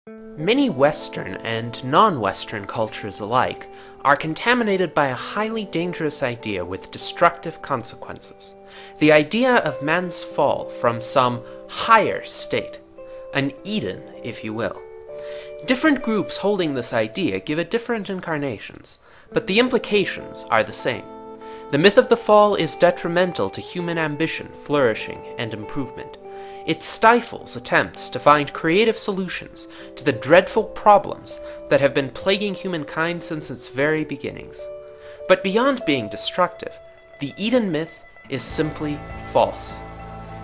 Many Western and non-Western cultures alike are contaminated by a highly dangerous idea with destructive consequences. The idea of man's fall from some higher state, an Eden, if you will. Different groups holding this idea give it different incarnations, but the implications are the same. The myth of the fall is detrimental to human ambition, flourishing, and improvement. It stifles attempts to find creative solutions to the dreadful problems that have been plaguing humankind since its very beginnings. But beyond being destructive, the Eden myth is simply false.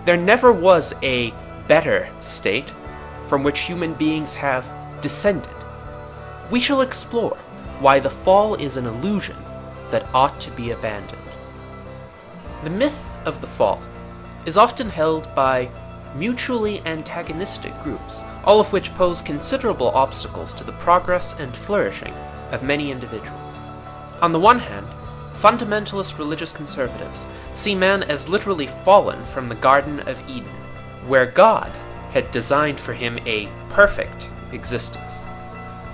There never was a better state from which human beings have descended. We shall explore why the fall is an illusion that ought to be abandoned. The myth of the fall is often held by mutually antagonistic groups, all of which pose considerable obstacles to the progress and flourishing of many individuals. On the one hand, fundamentalist religious conservatives see man as literally fallen from the Garden of Eden, where God had designed for him a perfect existence.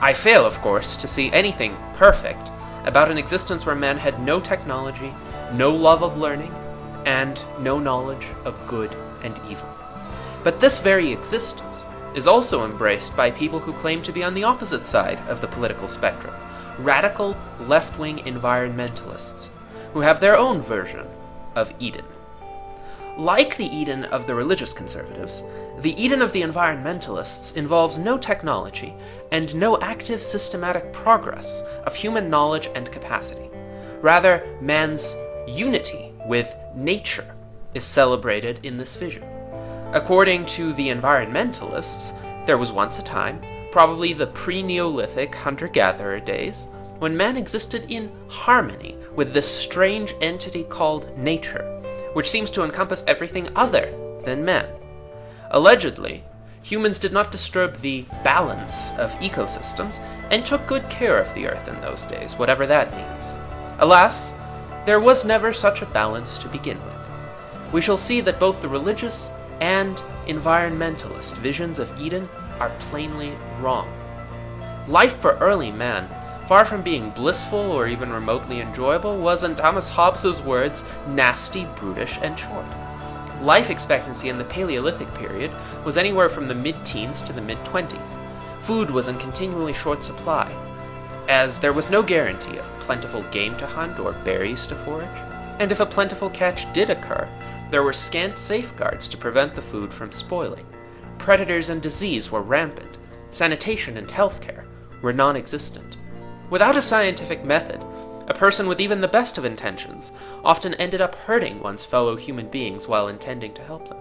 I fail, of course, to see anything perfect about an existence where man had no technology, no love of learning, and no knowledge of good and evil. But this very existence is also embraced by people who claim to be on the opposite side of the political spectrum, radical left-wing environmentalists, who have their own version of Eden. Like the Eden of the religious conservatives, the Eden of the environmentalists involves no technology and no active systematic progress of human knowledge and capacity. Rather, man's unity with nature is celebrated in this vision. According to the environmentalists, there was once a time, probably the pre-Neolithic hunter-gatherer days, when man existed in harmony with this strange entity called nature, which seems to encompass everything other than man. Allegedly, humans did not disturb the balance of ecosystems and took good care of the earth in those days, whatever that means. Alas, there was never such a balance to begin with. We shall see that both the religious and environmentalist visions of Eden are plainly wrong. Life for early man, far from being blissful or even remotely enjoyable, was, in Thomas Hobbes's words, nasty, brutish, and short. Life expectancy in the Paleolithic period was anywhere from the mid-teens to the mid-20s. Food was in continually short supply, as there was no guarantee of plentiful game to hunt or berries to forage, and if a plentiful catch did occur, there were scant safeguards to prevent the food from spoiling. Predators and disease were rampant. Sanitation and healthcare were non-existent. Without a scientific method, a person with even the best of intentions often ended up hurting one's fellow human beings while intending to help them.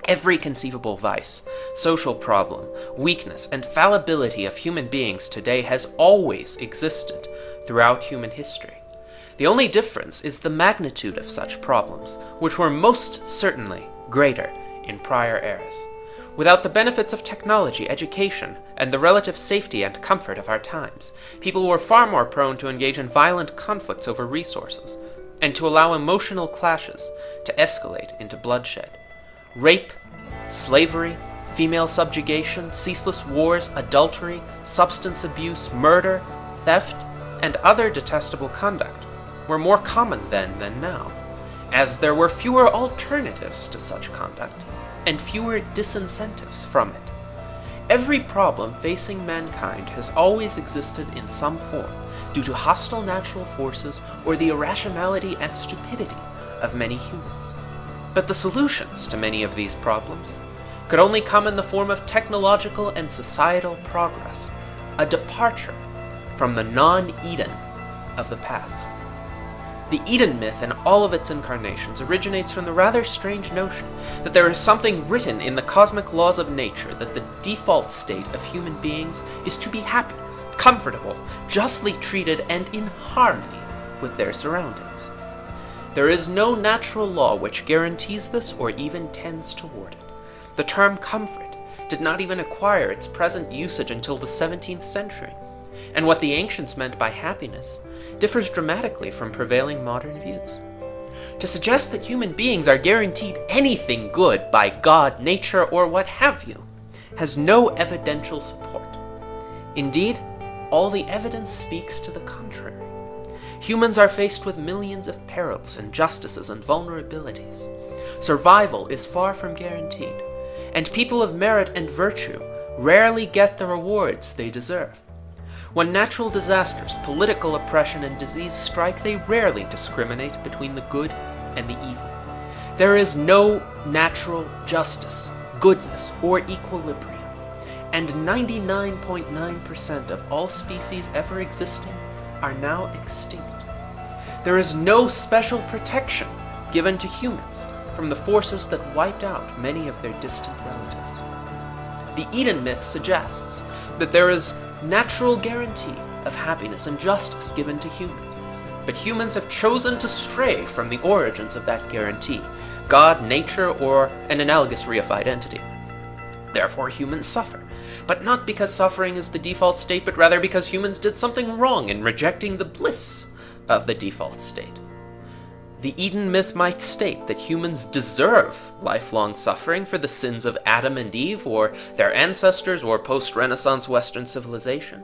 Every conceivable vice, social problem, weakness, and fallibility of human beings today has always existed throughout human history. The only difference is the magnitude of such problems, which were most certainly greater in prior eras. Without the benefits of technology, education, and the relative safety and comfort of our times, people were far more prone to engage in violent conflicts over resources, and to allow emotional clashes to escalate into bloodshed. Rape, slavery, female subjugation, ceaseless wars, adultery, substance abuse, murder, theft, and other detestable conduct were more common then than now, as there were fewer alternatives to such conduct, and fewer disincentives from it. Every problem facing mankind has always existed in some form, due to hostile natural forces or the irrationality and stupidity of many humans. But the solutions to many of these problems could only come in the form of technological and societal progress, a departure from the non-Eden of the past. The Eden myth in all of its incarnations originates from the rather strange notion that there is something written in the cosmic laws of nature that the default state of human beings is to be happy, comfortable, justly treated, and in harmony with their surroundings. There is no natural law which guarantees this or even tends toward it. The term comfort did not even acquire its present usage until the 17th century, and what the ancients meant by happiness differs dramatically from prevailing modern views. To suggest that human beings are guaranteed anything good by God, nature, or what have you, has no evidential support. Indeed, all the evidence speaks to the contrary. Humans are faced with millions of perils, injustices, and vulnerabilities. Survival is far from guaranteed, and people of merit and virtue rarely get the rewards they deserve. When natural disasters, political oppression, and disease strike, they rarely discriminate between the good and the evil. There is no natural justice, goodness, or equilibrium, and 99.9% of all species ever existing are now extinct. There is no special protection given to humans from the forces that wiped out many of their distant relatives. The Eden myth suggests that there is natural guarantee of happiness and justice given to humans, but humans have chosen to stray from the origins of that guarantee, God, nature, or an analogous reified entity. Therefore, humans suffer, but not because suffering is the default state, but rather because humans did something wrong in rejecting the bliss of the default state. The Eden myth might state that humans deserve lifelong suffering for the sins of Adam and Eve, or their ancestors, or post-Renaissance Western civilization,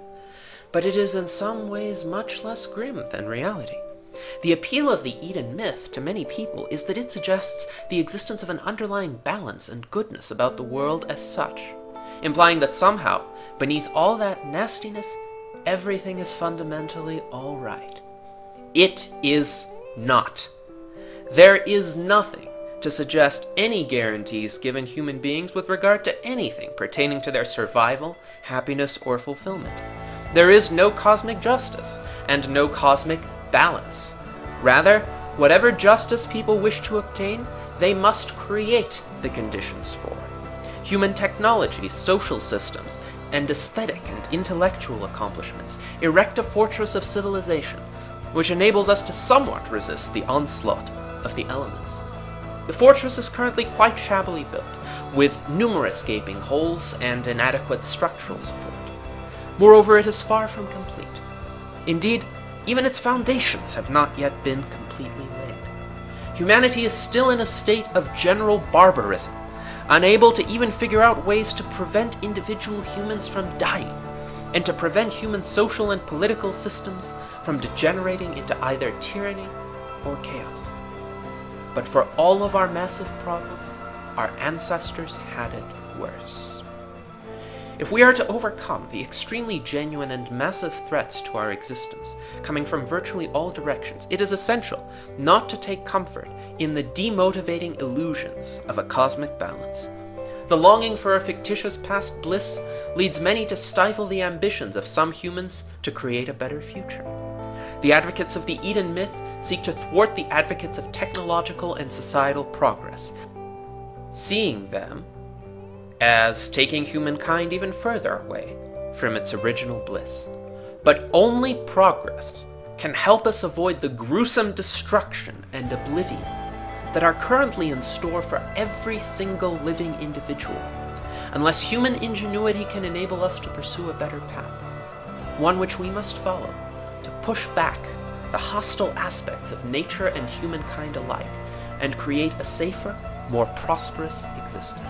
but it is in some ways much less grim than reality. The appeal of the Eden myth to many people is that it suggests the existence of an underlying balance and goodness about the world as such, implying that somehow, beneath all that nastiness, everything is fundamentally all right. It is not. There is nothing to suggest any guarantees given human beings with regard to anything pertaining to their survival, happiness, or fulfillment. There is no cosmic justice, and no cosmic balance. Rather, whatever justice people wish to obtain, they must create the conditions for. Human technology, social systems, and aesthetic and intellectual accomplishments erect a fortress of civilization, which enables us to somewhat resist the onslaught of the elements. The fortress is currently quite shabbily built, with numerous gaping holes and inadequate structural support. Moreover, it is far from complete. Indeed, even its foundations have not yet been completely laid. Humanity is still in a state of general barbarism, unable to even figure out ways to prevent individual humans from dying, and to prevent human social and political systems from degenerating into either tyranny or chaos. But for all of our massive problems, our ancestors had it worse. If we are to overcome the extremely genuine and massive threats to our existence, coming from virtually all directions, it is essential not to take comfort in the demotivating illusions of a cosmic balance. The longing for a fictitious past bliss leads many to stifle the ambitions of some humans to create a better future. The advocates of the Eden myth seek to thwart the advocates of technological and societal progress, seeing them as taking humankind even further away from its original bliss. But only progress can help us avoid the gruesome destruction and oblivion that are currently in store for every single living individual, unless human ingenuity can enable us to pursue a better path, one which we must follow to push back the hostile aspects of nature and humankind alike, and create a safer, more prosperous existence.